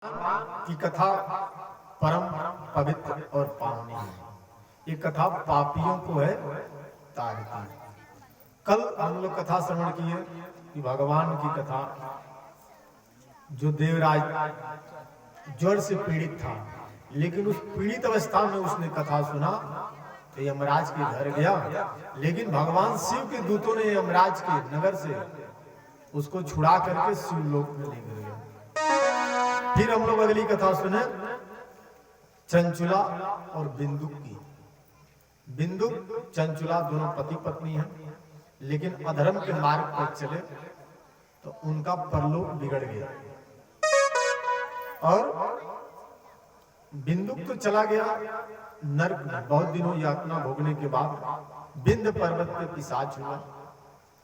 की कथा परम पवित्र और पावनी है। ये कथा पापियों को है तारती। कल हम लोग कथा श्रवण किए कि भगवान की कथा, जो देवराज ज्वर से पीड़ित था, लेकिन उस पीड़ित अवस्था में उसने कथा सुना तो यमराज के घर गया, लेकिन भगवान शिव के दूतों ने यमराज के नगर से उसको छुड़ा करके शिवलोक में ले गए। फिर हम लोग अगली कथा सुने चंचुला और बिंदुक की। बिंदुक चंचुला दोनों पति पत्नी हैं, लेकिन अधर्म के मार्ग पर चले तो उनका परलोक बिगड़ गया। और बिंदुक तो चला गया नरक में, बहुत दिनों यातना भोगने के बाद बिंद पर्वत पे पिशाच हुआ।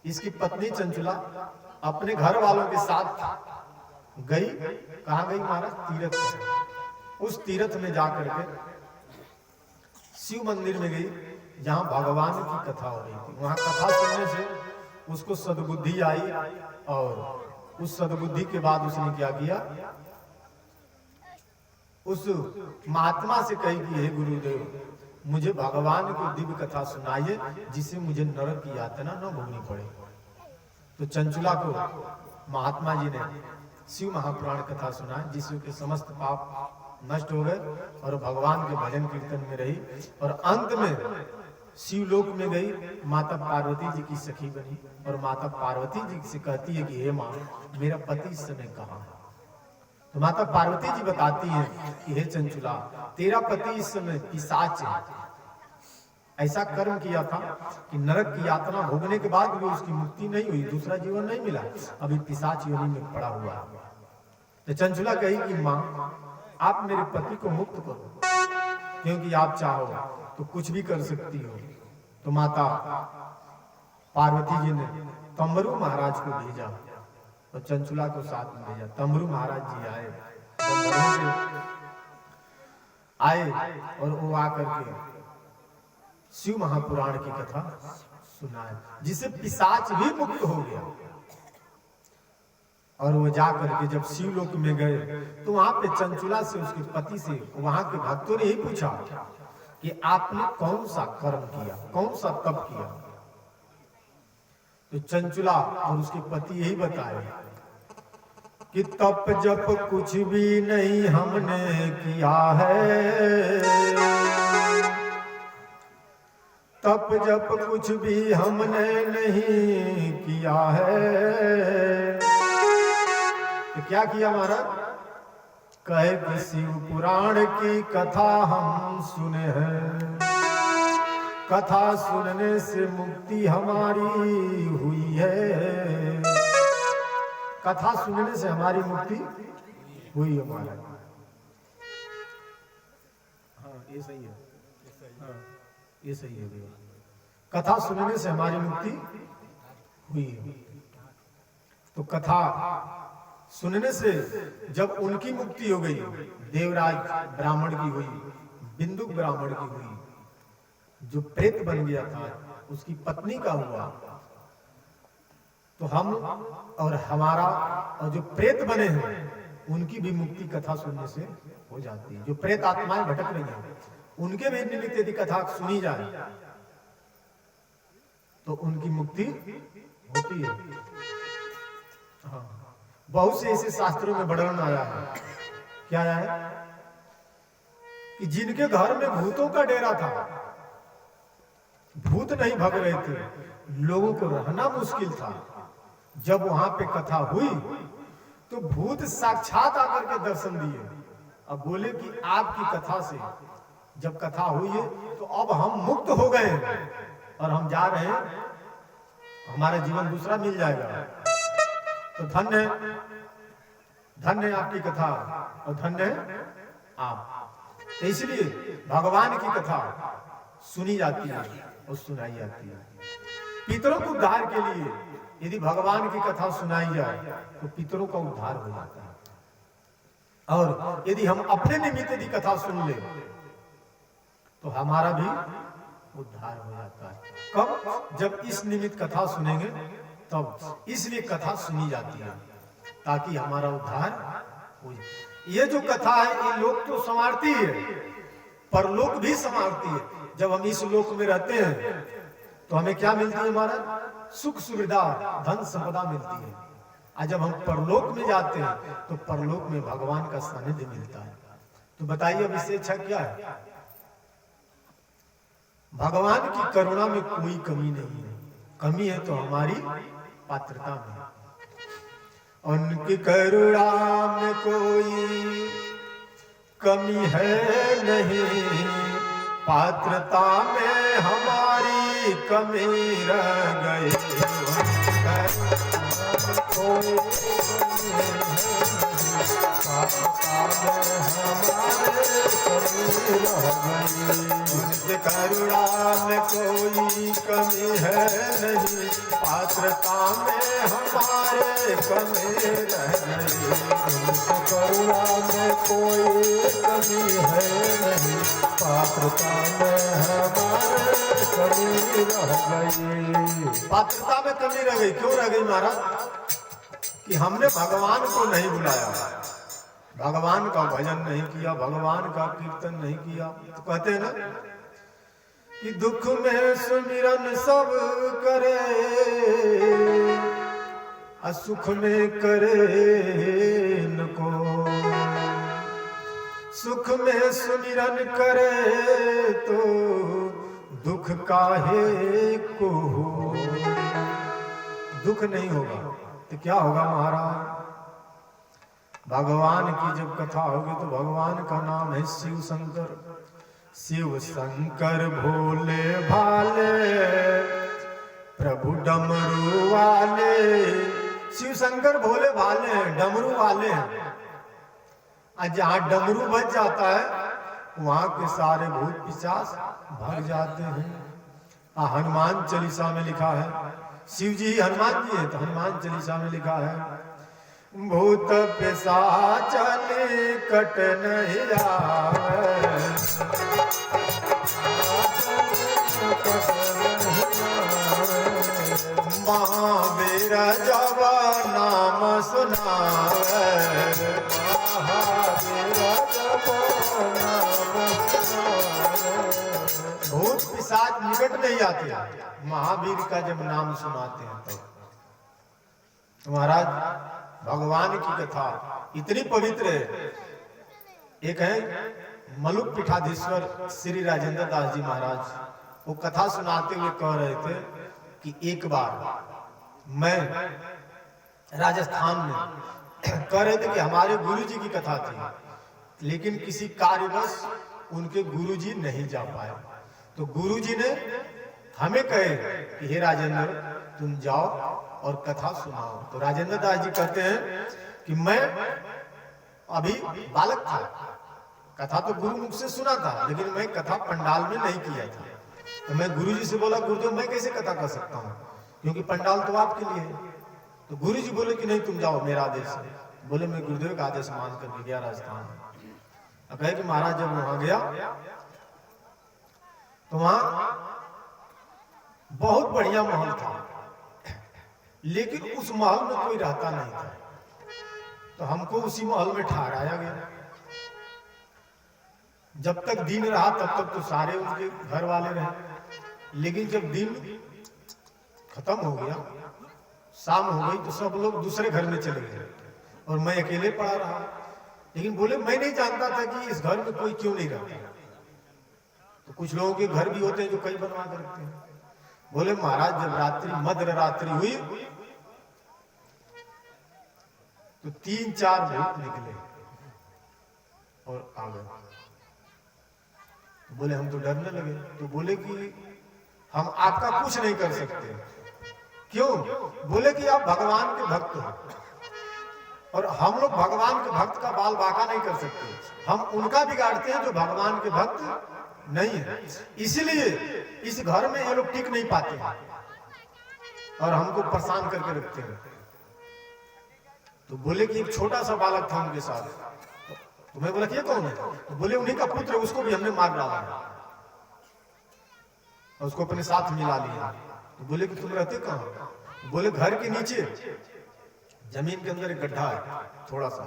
इसकी पत्नी चंचुला अपने घर वालों के साथ गई। कहां गई महाराज? तीर्थ में। उस तीर्थ में जाकर के शिव मंदिर में गई, जहां भगवान की कथा हो रही थी। वहां कथा सुनने से उसको सद्बुद्धि आई, और उस सद्बुद्धि के बाद उसने क्या किया, उस महात्मा से कही कि हे गुरुदेव, मुझे भगवान की दिव्य कथा सुनाइए जिससे मुझे नरक की यातना न भोगनी पड़े। तो चंचुला को महात्मा जी ने शिव महापुराण कथा सुना, जिससे के समस्त पाप नष्ट हो गए और भगवान के भजन कीर्तन में रही, और अंत में शिवलोक में गई। माता पार्वती जी की सखी बनी, और माता पार्वती जी से कहती है कि हे माँ, मेरा पति इस समय कहाँ है? तो माता पार्वती जी बताती है कि हे चंचुला, तेरा पति इस समय पिशाच है। ऐसा कर्म किया था कि नरक की यातना भोगने के बाद भी उसकी मुक्ति नहीं हुई, दूसरा जीवन नहीं मिला, अभी पिशाच योनि में पड़ा हुआ है। तो चंचुला कही कि माँ, आप मेरे पति को मुक्त करो, क्योंकि आप चाहो तो कुछ भी कर सकती हो। तो माता पार्वती जी ने तंबरू महाराज को भेजा और चंचुला को साथ में भेजा। तंबरू महाराज जी आए और वो आकर के शिव महापुराण की कथा सुनाए, जिससे पिशाच भी मुक्त हो गया। और वो जाकर के जब शिवलोक में गए तो वहां पे चंचुला से, उसके पति से, वहां के भक्तों ने ही पूछा कि आपने कौन सा कर्म किया, कौन सा तप किया? तो चंचुला और उसके पति यही बताए कि तप जप कुछ भी नहीं हमने किया है, तप जप कुछ भी हमने नहीं किया है। तो क्या किया महाराज? कहे कि शिव पुराण की कथा हम सुने हैं, कथा सुनने से मुक्ति हमारी हुई है, कथा सुनने से हमारी मुक्ति हुई है महाराज। हाँ ये सही है, हाँ ये सही है भैया, कथा सुनने से हमारी मुक्ति हुई है। तो कथा सुनने से जब उनकी मुक्ति हो गई, देवराज ब्राह्मण की हुई, बिंदुक ब्राह्मण की हुई, जो प्रेत बन गया था उसकी पत्नी का हुआ, तो हम और हमारा और जो प्रेत बने हैं उनकी भी मुक्ति कथा सुनने से हो जाती है। जो प्रेत आत्माएं भटक रही हैं उनके भी निमित्त यदि कथा सुनी जाए तो उनकी मुक्ति होती है। हाँ, बहुत से ऐसे शास्त्रों में वर्णन आया है। क्या आया है? कि जिनके घर में भूतों का डेरा था, भूत नहीं भग रहे थे, लोगों को रहना मुश्किल था, जब वहां पे कथा हुई तो भूत साक्षात आकर के दर्शन दिए। अब बोले कि आपकी कथा से जब कथा हुई है तो अब हम मुक्त हो गए और हम जा रहे हैं, हमारा जीवन दूसरा मिल जाएगा। तो धन्य है आपकी कथा और धन्य है आप। तो इसलिए भगवान की कथा सुनी जाती है और सुनाई जाती है। पितरों को उद्धार के लिए यदि भगवान की कथा सुनाई जाए तो पितरों का उद्धार हो जाता है। और यदि हम अपने निमित्त यदि कथा सुन ले तो हमारा भी उद्धार हो जाता है। कब? जब इस निमित्त कथा सुनेंगे तब। इसलिए कथा सुनी जाती है ताकि हमारा उद्धार हो जाए। ये जो कथा है ये लोक तो संवारती है, परलोक भी संवारती है। जब हम इस लोक में रहते हैं तो हमें क्या मिलती है महाराज? सुख सुविधा, धन संपदा मिलती है। और जब हम परलोक में जाते हैं तो परलोक में भगवान का सानिध्य मिलता है। तो बताइए अब इससे अच्छा क्या है? भगवान की करुणा में कोई कमी नहीं है, कमी है तो हमारी पात्रता में। उनकी करुणा में कोई कमी है नहीं, पात्रता में हमारी कमी रह गई। कोई करुणा में कोई कमी है नहीं, पात्रता में हमारे कमी रह गई। करुणा में कोई कमी है नहीं, पात्रता में हमारे कमी रह गई। पात्रता में कमी रह गई, क्यों रह गई महाराज? कि हमने भगवान को नहीं बुलाया, भगवान का भजन नहीं किया, भगवान का कीर्तन नहीं किया। तो कहते हैं ना कि दुख में सुमिरन सब करे, असुख में करे न को। सुख में सुमिरन करे तो दुख काहे को हो। दुख नहीं होगा तो क्या होगा महाराज? भगवान की जब कथा होगी तो भगवान का नाम है शिव शंकर। शिव शंकर भोले भाले, प्रभु डमरू वाले। शिव शंकर भोले भाले हैं, डमरू वाले हैं। जहाँ डमरू बज जाता है वहां के सारे भूत पिशाच भाग जाते हैं। हनुमान चालीसा में लिखा है, शिव जी हनुमान जी है तो हनुमान चालीसा में लिखा है, भूत पिशाच निकट नहीं आवे, महावीर जब नाम सुनावे, भूत पिशाच निकट नहीं आते महावीर का जब नाम सुनाते हैं तो। महाराज भगवान की कथा इतनी पवित्र है। एक है मलुक पीठाधीश्वर श्री राजेंद्र दास जी महाराज, वो कथा सुनाते हुए कह रहे थे कि एक बार मैं राजस्थान में कह रहे थे कि हमारे गुरुजी की कथा थी, लेकिन किसी कार्यवश उनके गुरुजी नहीं जा पाए। तो गुरुजी ने हमें कहे कि हे राजेंद्र तुम जाओ और कथा सुनाओ। तो राजेंद्र दास जी कहते हैं कि मैं अभी बालक था, कथा तो गुरु मुख से सुना था, लेकिन मैं कथा पंडाल में नहीं किया था। तो मैं गुरुजी से बोला, गुरुदेव मैं कैसे कथा कर सकता हूँ, क्योंकि पंडाल तो आपके लिए है। तो गुरुजी बोले कि नहीं तुम जाओ मेरा आदेश है। बोले मैं गुरुदेव का आदेश मान करके गया राजस्थान। अब कहे कि महाराज जब वहां गया तो वहां बहुत बढ़िया महल था, लेकिन उस महल में कोई रहता नहीं था। तो हमको उसी महल में ठहराया गया। जब तक दिन रहा तब तक तो सारे उनके घर वाले रहे, लेकिन जब दिन खत्म हो गया, शाम हो गई, तो सब लोग दूसरे घर में चले गए और मैं अकेले पड़ा रहा। लेकिन बोले मैं नहीं जानता था कि इस घर में कोई क्यों नहीं रहता। तो कुछ लोगों के घर भी होते हैं जो कई बनवा कर रखते हैं। बोले महाराज जब रात्रि मध्य रात्रि हुई तो 3-4 भूत निकले और आ गए। तो बोले हम तो डरने लगे। तो बोले कि हम आपका कुछ नहीं कर सकते। क्यों? बोले कि आप भगवान के भक्त हो और हम लोग भगवान के भक्त का बाल बांका नहीं कर सकते। हम उनका बिगाड़ते हैं जो भगवान के भक्त नहीं है। इसलिए इस घर में ये लोग टिक नहीं पाते हैं और हमको परेशान करके रखते हैं। तो बोले कि एक छोटा सा बालक था उनके साथ। तो मैं बोला कि ये कौन है? तो बोले उन्हीं का पुत्र, उसको भी हमने मार डाला और उसको अपने साथ मिला लिया। तो बोले कि तुम रहते कहाँ? बोले घर के नीचे जमीन के अंदर एक गड्ढा है थोड़ा सा,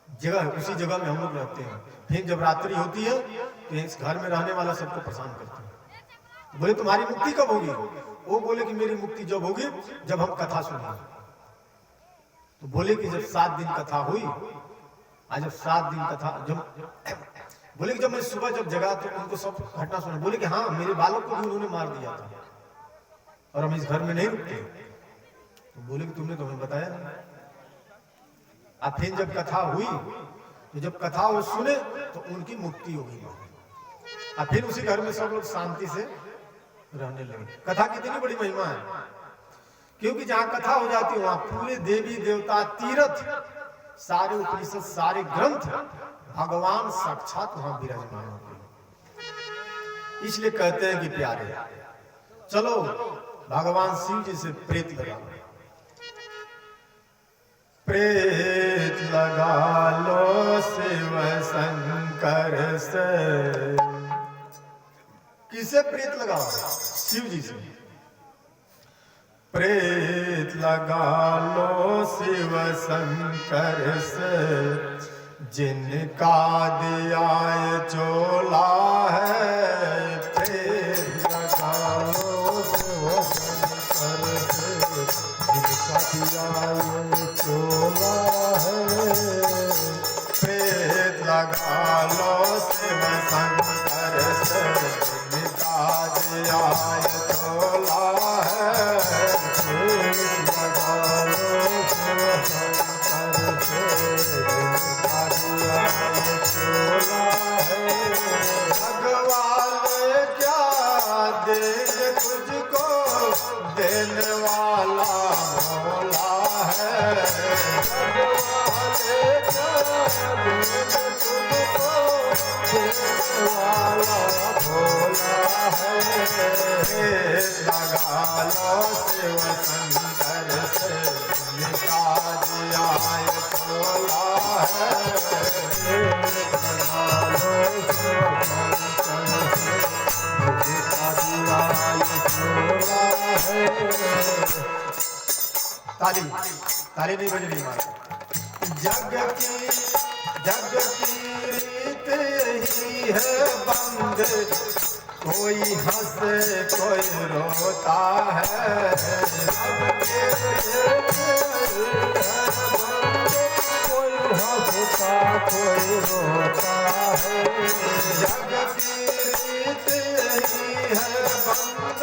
जगह, उसी जगह में हम लोग रहते हैं। फिर जब रात्रि होती है तो इस घर में रहने वाला सबको परेशान करते हैं। बोले तुम्हारी मुक्ति कब होगी? वो बोले कि मेरी मुक्ति जब होगी जब हम कथा सुनेंगे। तो बोले कि जब 7 दिन कथा हुई, आज जब 7 दिन कथा, जब बोले कि जब मैं सुबह जब जगा तो उनको सब घटना सुना। बोले कि हाँ, मेरे बालक को भी उन्होंने मार दिया था और हम इस घर में नहीं रुकते। तो बोले कि तुमने तो हमें बताया नहीं। अब फिर जब कथा हुई तो जब कथा वो सुने तो उनकी मुक्ति होगी। अब फिर उसी घर में सब लोग शांति से रहने लगे। कथा कितनी बड़ी महिमा है, क्योंकि जहां कथा हो जाती है वहां पूरे देवी देवता, तीर्थ, सारे उपनिषद, सारे ग्रंथ, भगवान साक्षात वहां विराजमान होते हैं। इसलिए कहते हैं कि प्यारे चलो भगवान शिव जी से प्रेत लगा, प्रेत लगा लो शिव शंकर से। किसे प्रेत लगाओ? शिव जी से। प्रेत लगा लो शिव शंकर से, जिनका दिया चोला है। प्रेत लगा लो शिव शंकर से, जिनका दिया चोला है। प्रेत लगा लो शिव शंकर से, जिनका दिया चोला है। प्रेत लगा लो शिव शंकर से, जिनका दिया चोला है। भगवान क्या देंगे तुझको, देने वाला भोला है। भगवान क्या देंगे तुझको, देने वाला भोला है। लगा लो शिव शंकर से, जिनका दिया चोला है। लगा लो शिव शंकर से, जिनका दिया चोला है। ताली ताली नहीं बज रही मार। जग की रीत यही है बंद, कोई हंसे कोई रोता है। कोई हंसता कोई रोता है। जग की रीत यही है बंद,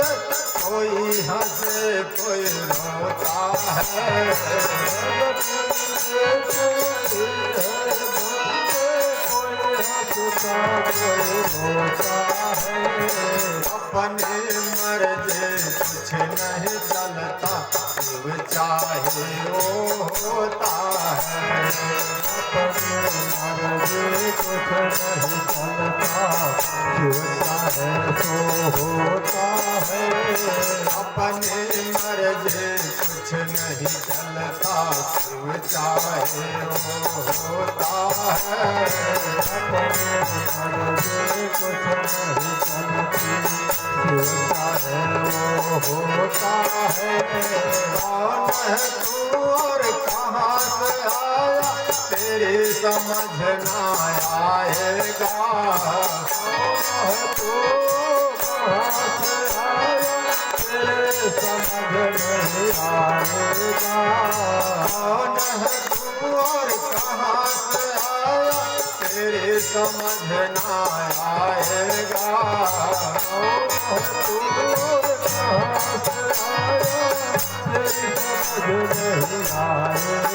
कोई हंसे कोई रोता है। अपने मर्जी कुछ नहीं चलता, शिव चाहे वो होता है। अपने मर्जी कुछ नहीं चलता, शिव चाहे तो होता है। अपने मर्जी कुछ नहीं चलता, शिव चाहे वो होता है। अपने मर्जी कुछ नहीं चलती, शिव चाहे वो होता है। कौन है तू और कहाँ से आया, तेरी समझ ना आएगा। कौन है तू कहाँ से आया, तेरे समझ नहीं आएगा। कौन है तू और कहाँ से आया, तेरे समझ ना आएगा। कौन है तू कहाँ से आया, तेरी समझ नहीं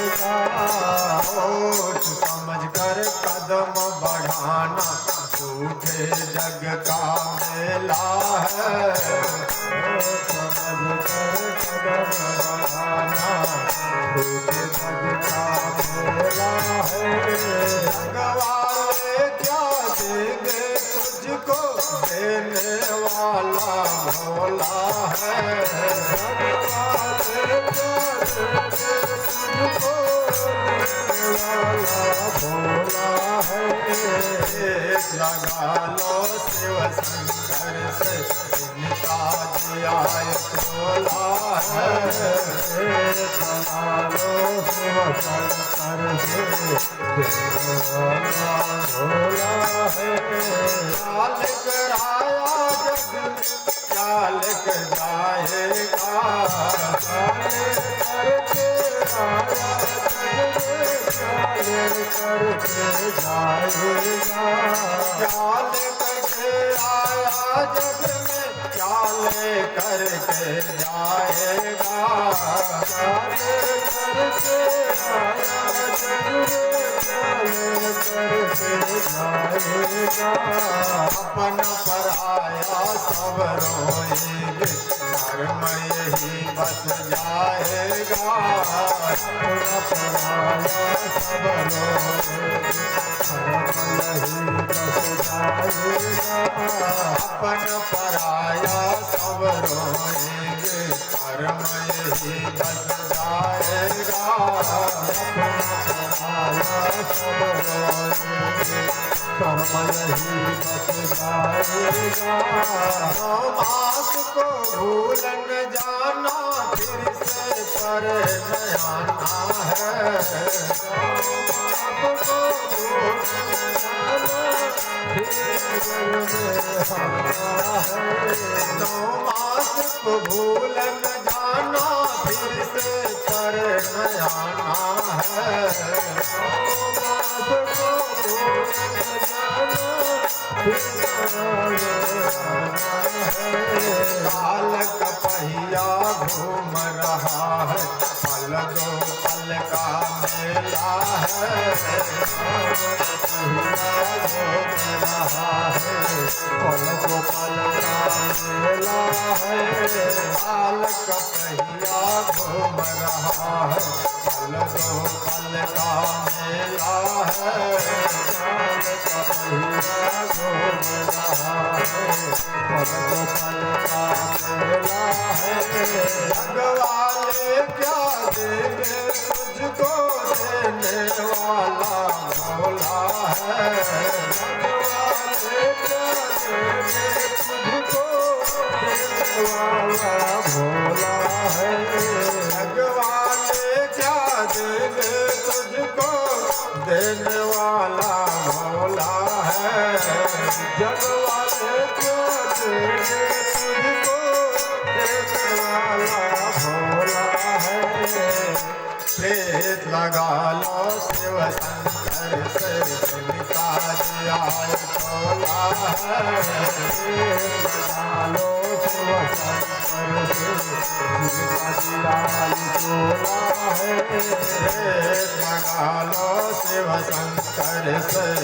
आएगा। सोच समझ कर कदम बढ़ाना, झूठे जग का मेला है। समझ कर कदम बढ़ाना, झूठे जग का मेला है। भगवान क्या देंगे तुझको, देने वाला भोला है। भगवान क्या देंगे तुझको, देने वाला भोला है। लगा लो शिव शंकर से, जिनका दिया चोला है। लगा लो शिव शंकर से, चाल कराया जग चाल कर जाएगा, चाल करके आया जग में चाल करके जाएगा, चाल करके आया जग में चाल करके जाएगा। अपन पराया सब रोएंगे कर्म यही बस जाएगा, अपन पराया सब रोएंगे कर्म यही बस जाएगा, अपन पराया सब रोएंगे कर्म यही बस जाएगा, अपन पराया सब रोएंगे कर्म यही बस जाएगा। नौ मास को भूल न जाना फिर से पर न आना है, नौ मास को भूल न जाना फिर में आना है, नौ मास को भूल न जाना फिर से पर न आना है, नौ मास को भूल न जाना काल का पहिया घूम रहा है, पल दो पल का मेला है, पहिया घूम रहा है, पल दो पल का मेला है, काल का पहिया घूम रहा है, पल दो पल का मेला है, काल का पहिया घूम रहा है, पल दो पल का मेला है। जग वाले क्या देंगे तुझको देने वाला भोला है, जग वाले क्या देंगे तुझको देने वाला भोला है, जग वाले क्या देंगे तुझको देने वाला भोला है, जग वाले क्या देंगे तुझको देने वाला भोला है। प्रेत लगा लो शिव शंकर से जिनका दियाय भोला है, प्रेत लगा लो शिव शंकर से जिनका दियाय भोला है, प्रेत लगा लो शिव शंकर से